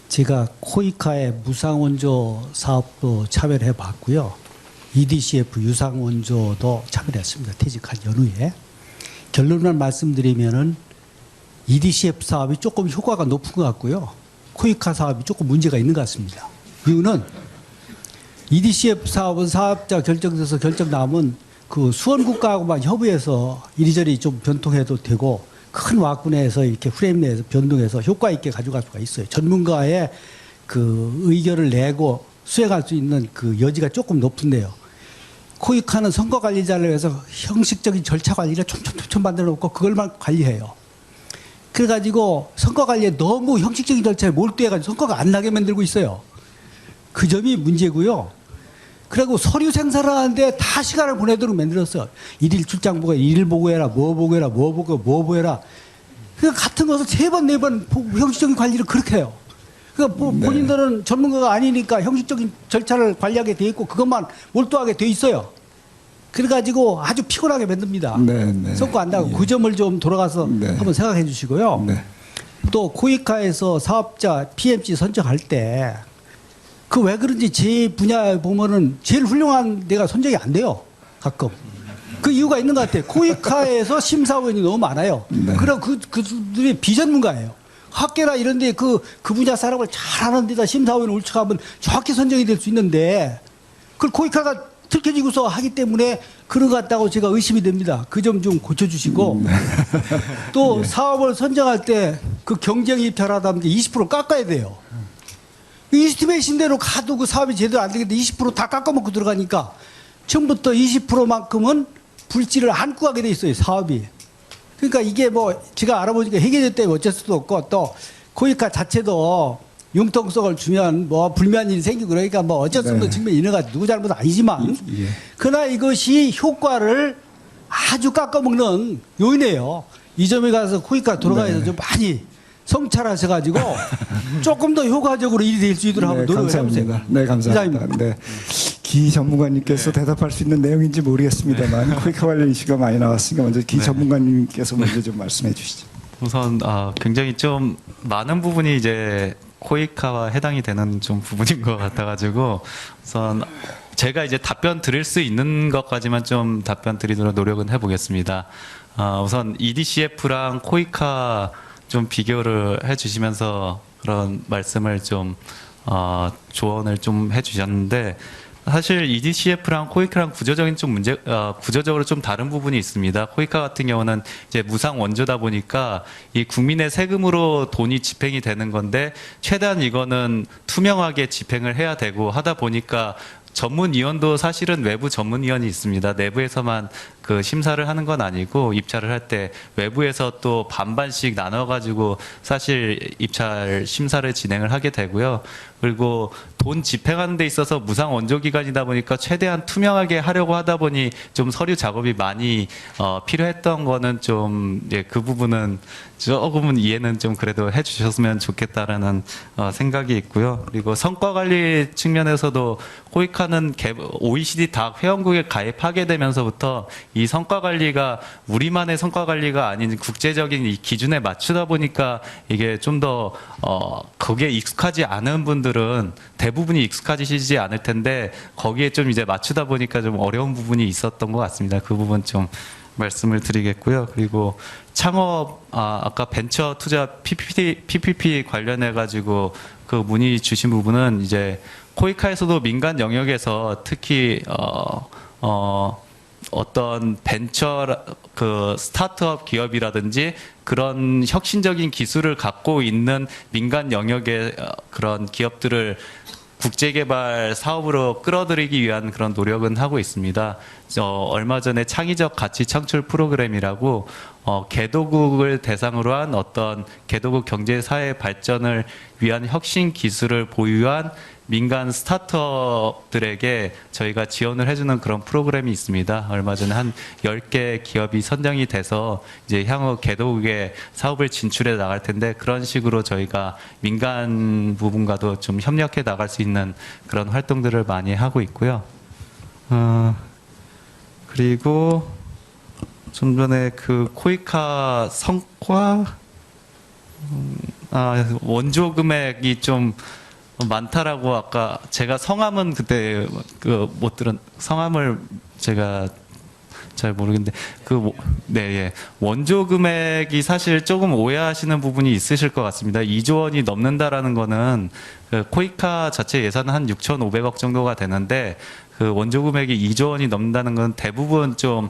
제가 코이카의 무상원조 사업도 참여를 해봤고요. EDCF 유상원조도 참여했습니다. 퇴직한 연후에. 결론을 말씀드리면은 EDCF 사업이 조금 효과가 높은 것 같고요. 코이카 사업이 조금 문제가 있는 것 같습니다. 이유는 EDCF 사업은 사업자 결정돼서 결정 나면 그 수원국가하고만 협의해서 이리저리 좀 변통해도 되고 큰 와군에서 이렇게 프레임 내에서 변동해서 효과 있게 가져갈 수가 있어요. 전문가의 그 의견을 내고 수행할 수 있는 그 여지가 조금 높은데요. 코이카는 선거관리자를 위해서 형식적인 절차 관리를 촘촘 만들어 놓고 그걸만 관리해요. 그래가지고 선거관리에 너무 형식적인 절차에 몰두해가지고 선거가 안 나게 만들고 있어요. 그 점이 문제고요. 그리고 서류 생산을 하는데 다 시간을 보내도록 만들었어요. 일일 출장 보고, 일일 보고해라, 뭐 보고해라, 뭐 보고, 뭐 보해라. 그러니까 같은 것을 3번, 4번 형식적인 관리를 그렇게 해요. 그러니까 본인들은 전문가가 아니니까 형식적인 절차를 관리하게 돼 있고 그것만 몰두하게 돼 있어요. 그래가지고 아주 피곤하게 만듭니다. 네, 네. 성과 안 나고 예. 그 점을 좀 돌아가서 네. 한번 생각해 주시고요. 네. 또 코이카에서 사업자 PMC 선정할 때 그 왜 그런지 제 분야에 보면은 제일 훌륭한 데가 선정이 안 돼요. 가끔. 그 이유가 있는 것 같아요. 코이카에서 심사위원이 너무 많아요. 네. 그리고 그들이 비전문가예요. 학계나 이런 데 그 분야 사람을 잘하는 데다 심사위원을 옳혀가면 정확히 선정이 될 수 있는데 그걸 코이카가 틀켜지고서 하기 때문에 그런 것 같다고 제가 의심이 됩니다. 그 점 좀 고쳐주시고 또 사업을 선정할 때 그 경쟁이 별하다면 20% 깎아야 돼요. 이스티메이션대로 가도 그 사업이 제대로 안 되겠는데 20% 다 깎아먹고 들어가니까 처음부터 20%만큼은 불지를 안고 가게 돼 있어요, 사업이. 그러니까 이게 뭐 제가 알아보니까 해결됐다면 어쩔 수도 없고 또 코이카 자체도 융통성을 주면 뭐 불미한 일이 생기고 그러니까 뭐 어쩔 수 없는 측면이 있는 것 같아요. 누구 잘못은 아니지만 예. 그러나 이것이 효과를 아주 깎아먹는 요인이에요. 이 점에 가서 코이카 돌아가서 좀 많이 성찰하셔가지고 조금 더 효과적으로 일이 될 수 있도록 한번 노력을 해보세요. 감사합니다. 네, 감사합니다. 네. 기 전문가님께서 대답할 수 있는 내용인지 모르겠습니다만 코이카 관련 이슈가 많이 나왔으니까 먼저 기 전문가님께서 먼저 좀 말씀해 주시죠. 우선 굉장히 좀 많은 부분이 이제 코이카와 해당이 되는 좀 부분인 것 같아가지고 우선 제가 이제 답변 드릴 수 있는 것까지만 좀 답변 드리도록 노력은 해보겠습니다. 우선 EDCF랑 코이카 좀 비교를 해주시면서 그런 말씀을 좀 조언을 좀 해주셨는데 사실 EDCF랑 코이카랑 구조적인 좀 구조적으로 좀 다른 부분이 있습니다. 코이카 같은 경우는 이제 무상 원조다 보니까 이 국민의 세금으로 돈이 집행이 되는 건데 최대한 이거는 투명하게 집행을 해야 되고 하다 보니까 전문위원도 사실은 외부 전문위원이 있습니다. 내부에서만 그 심사를 하는 건 아니고 입찰을 할 때 외부에서 또 반반씩 나눠가지고 사실 입찰 심사를 진행을 하게 되고요. 그리고 돈 집행하는 데 있어서 무상 원조 기간이다 보니까 최대한 투명하게 하려고 하다 보니 좀 서류 작업이 많이 필요했던 거는 좀 그 부분은 조금은 이해는 좀 그래도 해주셨으면 좋겠다라는 생각이 있고요. 그리고 성과 관리 측면에서도 코이카는 OECD 다 회원국에 가입하게 되면서부터 이 성과 관리가 우리만의 성과 관리가 아닌 국제적인 이 기준에 맞추다 보니까 이게 좀 더 거기에 익숙하지 않은 분들은 대부분이 익숙하시지 않을 텐데 거기에 좀 이제 맞추다 보니까 좀 어려운 부분이 있었던 것 같습니다. 그 부분 좀 말씀을 드리겠고요. 그리고 창업 아까 벤처 투자 PPP 관련해 가지고 그 문의 주신 부분은 이제 코이카에서도 민간 영역에서 특히 어떤 벤처 그 스타트업 기업이라든지 그런 혁신적인 기술을 갖고 있는 민간 영역의 그런 기업들을 국제개발 사업으로 끌어들이기 위한 그런 노력은 하고 있습니다. 얼마 전에 창의적 가치 창출 프로그램이라고 개도국을 대상으로 한 어떤 개도국 경제 사회 발전을 위한 혁신 기술을 보유한 민간 스타트업들에게 저희가 지원을 해주는 그런 프로그램이 있습니다. 얼마 전에 한 10개 기업이 선정이 돼서 이제 향후 개도국에 사업을 진출해 나갈 텐데 그런 식으로 저희가 민간 부분과도 좀 협력해 나갈 수 있는 그런 활동들을 많이 하고 있고요. 그리고 좀 전에 그 코이카 성과 원조 금액이 좀 많다라고 아까 제가 성함은 그때 그 못 들은 성함을 제가 잘 모르겠는데 원조 금액이 사실 조금 오해하시는 부분이 있으실 것 같습니다. 2조 원이 넘는다라는 거는 그 코이카 자체 예산은 한 6,500억 정도가 되는데 그 원조 금액이 2조 원이 넘는다는 건 대부분 좀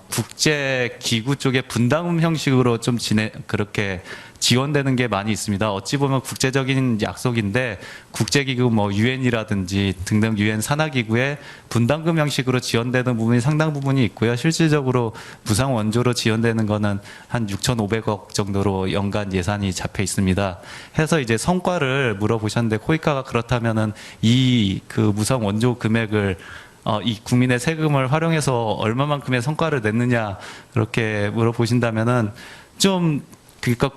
국제 기구 쪽에 분담금 형식으로 좀 그렇게 지원되는 게 많이 있습니다. 어찌 보면 국제적인 약속인데 국제기구 뭐 유엔이라든지 등등 유엔 산하기구에 분담금 형식으로 지원되는 부분이 상당 부분이 있고요. 실질적으로 무상 원조로 지원되는 거는 한 6,500억 정도로 연간 예산이 잡혀 있습니다. 해서 이제 성과를 물어보셨는데 코이카가 그렇다면은 이 그 무상 원조 금액을 이 국민의 세금을 활용해서 얼마만큼의 성과를 냈느냐 그렇게 물어보신다면은 좀 그러니까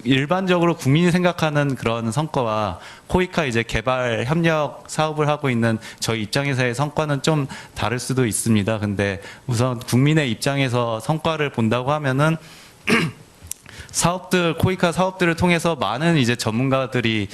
일반적으로 국민이 생각하는 그런 성과와 코이카 이제 개발 협력 사업을 하고 있는 저희 입장에서의 성과는 좀 다를 수도 있습니다. 근데 우선 국민의 입장에서 성과를 본다고 하면은 코이카 사업들을 통해서 많은 이제 전문가분들이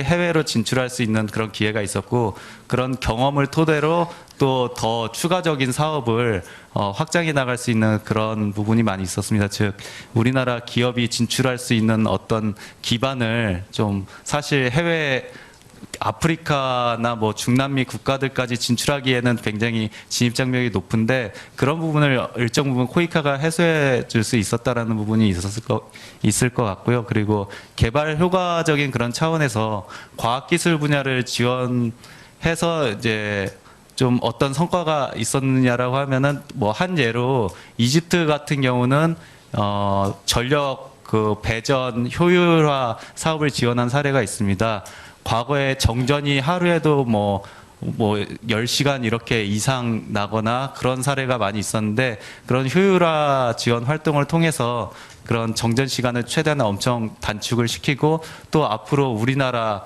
해외로 진출할 수 있는 그런 기회가 있었고 그런 경험을 토대로 또 더 추가적인 사업을 확장해 나갈 수 있는 그런 부분이 많이 있었습니다. 즉 우리나라 기업이 진출할 수 있는 어떤 기반을 좀 사실 해외 아프리카나 뭐 중남미 국가들까지 진출하기에는 굉장히 진입장벽이 높은데 그런 부분을 일정 부분 코이카가 해소해 줄 수 있었다라는 부분이 있을 것 같고요. 그리고 개발 효과적인 그런 차원에서 과학기술 분야를 지원해서 이제 좀 어떤 성과가 있었느냐라고 하면은 뭐 한 예로 이집트 같은 경우는 전력 그 배전 효율화 사업을 지원한 사례가 있습니다. 과거에 정전이 하루에도 뭐 10시간 이렇게 이상 나거나 그런 사례가 많이 있었는데 그런 효율화 지원 활동을 통해서 그런 정전 시간을 최대한 엄청 단축을 시키고 또 앞으로 우리나라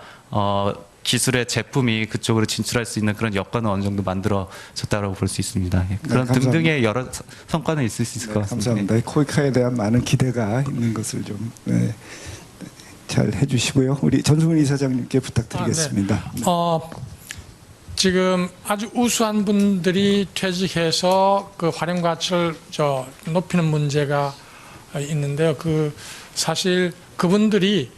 기술의 제품이 그쪽으로 진출할 수 있는 그런 여건은 어느 정도 만들어졌다고 볼 수 있습니다. 예, 그런 감사합니다. 등등의 여러 성과는 있을 수 있을 것 같습니다. 감사합니다. 코이카에 대한 많은 기대가 있는 것을 좀 잘 해주시고요. 우리 전승훈 이사장님께 부탁드리겠습니다. 네. 지금 아주 우수한 분들이 퇴직해서 그 활용 가치를 높이는 문제가 있는데요. 그 사실 그분들이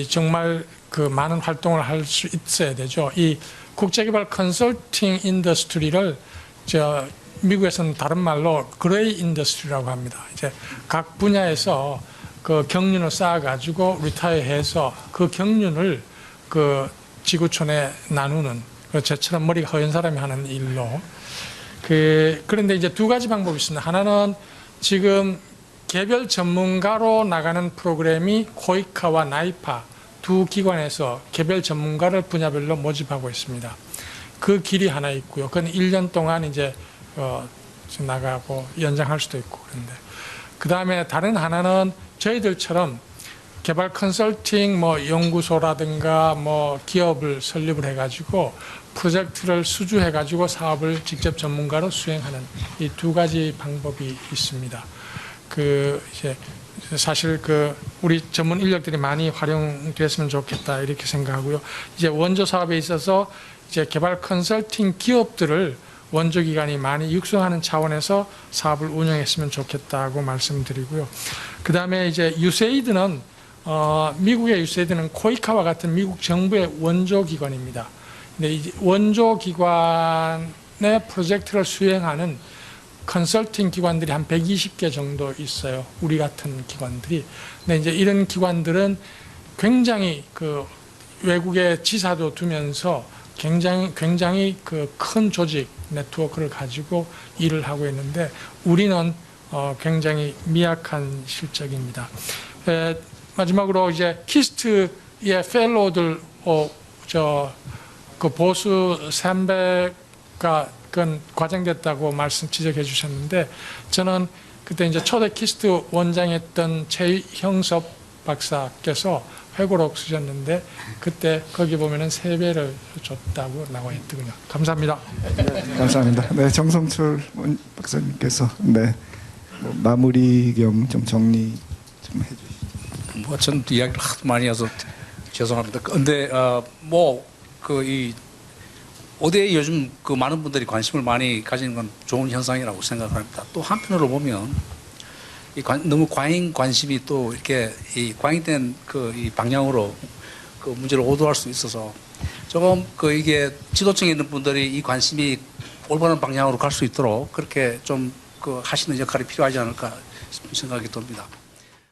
정말 그 많은 활동을 할 수 있어야 되죠. 이 국제개발 컨설팅 인더스트리를 미국에서는 다른 말로 그레이 인더스트리라고 합니다. 이제 각 분야에서 그 경륜을 쌓아가지고 리타이어해서 그 경륜을 그 지구촌에 나누는, 저처럼 머리가 허연 사람이 하는 일로. 그런데 이제 두 가지 방법이 있습니다. 하나는 지금 개별 전문가로 나가는 프로그램이 코이카와 나이파 두 기관에서 개별 전문가를 분야별로 모집하고 있습니다. 그 길이 하나 있고요. 그건 1년 동안 이제 나가고 연장할 수도 있고 그런데. 그 다음에 다른 하나는 저희들처럼 개발 컨설팅 연구소라든가 기업을 설립을 해가지고 프로젝트를 수주해가지고 사업을 직접 전문가로 수행하는 이 두 가지 방법이 있습니다. 이제 사실 우리 전문 인력들이 많이 활용됐으면 좋겠다 이렇게 생각하고요. 이제 원조 사업에 있어서 이제 개발 컨설팅 기업들을 원조 기관이 많이 육성하는 차원에서 사업을 운영했으면 좋겠다고 말씀드리고요. 그 다음에 이제 유세이드는 미국의 유세이드는 코이카와 같은 미국 정부의 원조 기관입니다. 근데 이 원조 기관의 프로젝트를 수행하는 컨설팅 기관들이 한 120개 정도 있어요. 우리 같은 기관들이. 근데 이제 이런 기관들은 굉장히 외국의 지사도 두면서 굉장히 큰 조직 네트워크를 가지고 일을 하고 있는데 우리는 굉장히 미약한 실적입니다. 마지막으로 이제 키스트의 펠로우들 보수 300가 그건 과장됐다고 지적해 주셨는데 저는 그때 이제 초대 키스트 원장했던 최형섭 박사께서 회고록 쓰셨는데 그때 거기 보면은 3배를 줬다고 나와 있더군요. 감사합니다. 감사합니다. 네, 정성철 박사님께서 마무리 겸 좀 정리 좀 해주시죠. 저는 이야기를 하도 많이 해서 죄송합니다. 근데 이 ODA 요즘 많은 분들이 관심을 많이 가지는 건 좋은 현상이라고 생각합니다. 또 한편으로 보면 너무 과잉 관심이 또 이렇게 과잉된 이 방향으로 문제를 오도할 수 있어서 조금 이게 지도층에 있는 분들이 이 관심이 올바른 방향으로 갈 수 있도록 그렇게 좀 하시는 역할이 필요하지 않을까 싶은 생각이 듭니다.